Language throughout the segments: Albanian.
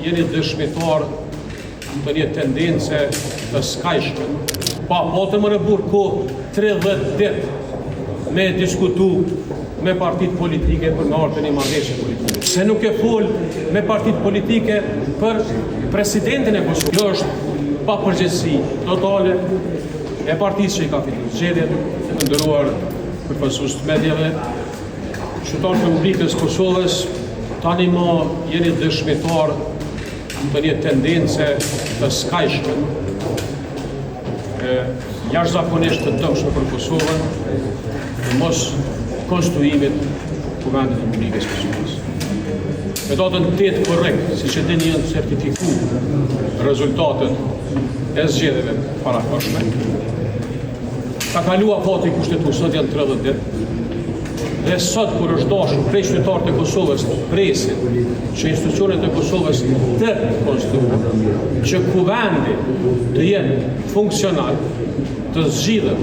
jeni dëshmitar të një tendence të skajshme. Po të më rëbur ko 30 dit me diskutu me partit politike për me artë një marrëveshje politike. Se nuk e fol me partit politike për presidentin e Kosovës. Kjo është pa përgjegjësi totale e partisë që i ka fituar zgjedhjet, të nderuar përfaqësues të medjave, qytetarë të Republikës Kosovës, tani më jeni dëshmitar të një tendence të skajshme, jashtëzakonisht të dëmshme për Kosovën, të mos konstruimit Kuvendit të Republikës Kosovës. Metodën 8 korrekt, si që dini janë certifiku rezultatet e zgjedhjeve parakoshme. Ka kalua fati kushtetues, sot janë 30 ditë. Dhe sot kur është dashur prej qytetarët e Kosovës presin që institucionet e Kosovës të konstruohen, që kuvendi të jenë funksional, të zgjidhen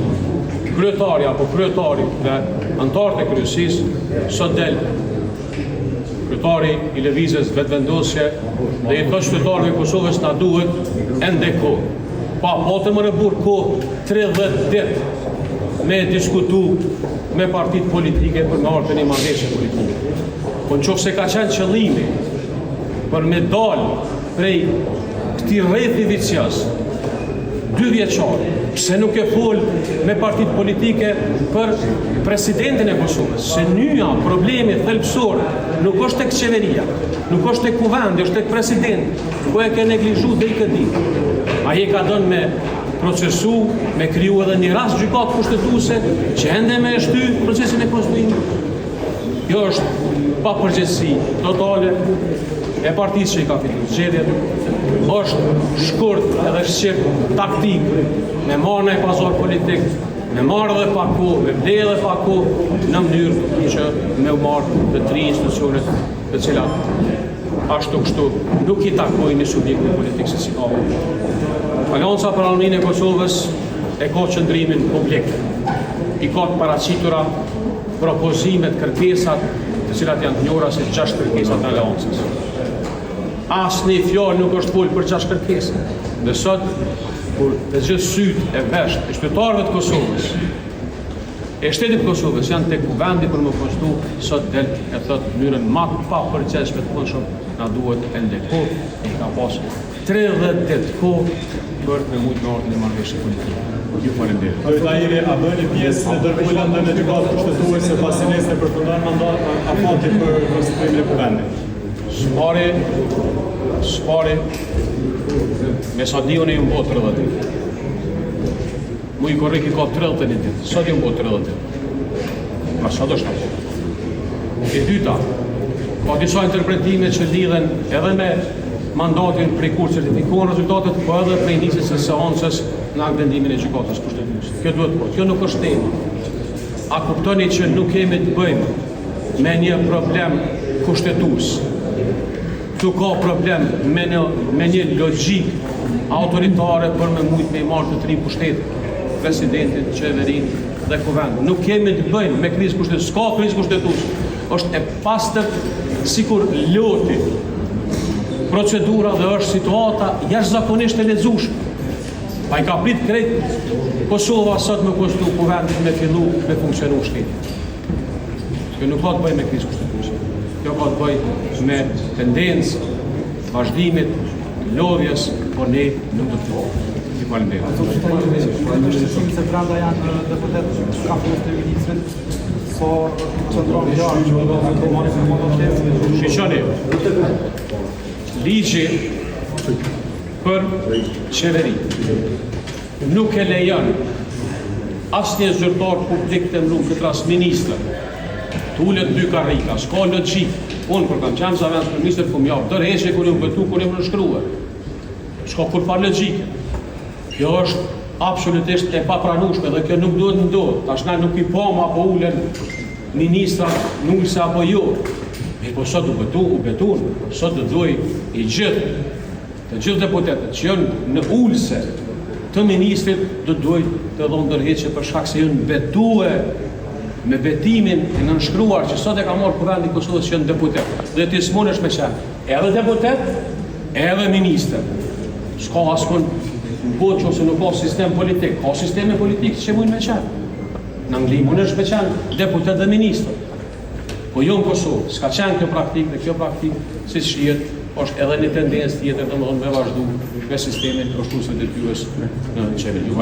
kryetari apo kryetari dhe anëtarët e kryesisë, sot del kryetari i lëvizjes vetëvendosje dhe i thotë qytetarëve e Kosovës na duhet ende kohë. Po të më rëbur kohë 30 ditë me diskutu me partit politike për me artë një marrëveshje politike. Po në qoftë se ka qenë qëllimi për me dalë prej këtij rrethi vicioz 2 vjeçar, pse nuk e fol me partit politike për presidentin e Kosovës, se nyja, problemi thelbësor nuk është tek qeveria, nuk është tek kuvendi, është tek presidenti, ku e ke neglizhu dhe i këtë ditë. Ai e ka dhënë me procesu, me kriju edhe një rast gjykatë kushtetuese që ende me shty procesin e konstruimit. Kjo është pa përgjegjësi totale e partisë që i ka fituar zgjedhjet, është shkurt edhe shqirt taktik, me marrë në pazar politik, me marrë dhe pa kohë, me ble dhe pa kohë, në mënyrë që me u marrë të 3 institucionet të cilat ashtu kështu nuk i takojnë një subjekt në politikë se si ka. Alianca për Autonominë e Kosovës e ka qëndrimin publik. I ka të paraqitura propozimet, kërkesat, të cilat janë të njohura si 6 kërkesat e Aliancës. Asnjë fjalë nuk është folë për 6 kërkesa. Dhe sot, kur të gjithë sytë e vesht e qytetarëve të Kosovës, e shtetit të Kosovës janë tek kuvendi për më postu, sot del e thotë në mënyrën më pa përgjegjshme të mundshëm, na duhet ende kohë, e ka pas 30 ditë kohë për me mujtë në orën e marrëveshje politike. Ju falenderoj. Tahiri, a bën një pjesë në dërgullën dhe në gjykatë kushtetuese pasi nesër përfundon mandat afati për konstituimin e kuvendit? Spari, me sa diun e ju mbo 30 ditë. Mu i korrekt i ka 31 ditë, sot ju mbo 30 ditë. Pra sa do shta. E dyta, ka disa interpretime që lidhen edhe me mandatin prej kur certifikuan rezultatet, po edhe prej nisjes së seancës në vendimin e gjykatës kushtetuese. Kjo duhet po, kjo nuk është tema. A kuptoni që nuk kemi të bëjmë me një problem kushtetues. Tu ka problem me një logjik autoritare për me mujtë me i marrë të 3 pushtetë, presidentin, qeverin dhe kuvend. Nuk kemi të bëjmë me krizë kushtetues, s'ka krizë kushtetues. Është e pastër sikur loti procedura dhe është situata jashtëzakonisht e lexueshme. Pa i ka prit krejt Kosova sot me konstituu kuvendit me fillu me funksionu shteti. Kjo nuk ka të bëjë me krizë kushtetuese. Kjo ka të bëjë me tendencë vazhdimit lodhjes, por ne nuk do të fillojmë. Ju falenderoj. Shumë se brenda janë deputet ka punë të ministrit, so qëndron gjarë që do të marrë në modoshtet. Shiqoni, ligji për qeveri nuk e lejon asnjë zyrtar publik të mbrojtë këtë rast ministër. Të ulet 2 karrika, s'ka logjik. Unë kur kam qenë zavend ministër po më jap tërheqje kur jam vetu kur jam shkruar. S'ka kur pa logjike. Kjo është absolutisht e papranueshme dhe kjo nuk duhet ndodhë. Tash na nuk i pam apo ulen ministra nulse apo jo. Po sot u betun, sot do duaj të gjithë deputetët që janë në ulse të ministrit do duaj të dhonë ndërheqje për shkak se janë betue me betimin e nënshkruar që sot e ka marrë kuvendi i Kosovës që janë deputet. Dhe ti smunesh me qenë edhe deputet edhe minister, s'ka askon në botë që ose nuk ka sistem politik, ka sisteme politik që mujnë me qenë. Në Angli mund është me qenë deputet dhe minister. Po jo në Kosovë, s'ka qenë kjo praktik dhe kjo praktik, si që shihet, është edhe një tendencë tjetër domethënë me vazhdu me sistemin kushtuse detyrës në qeveri.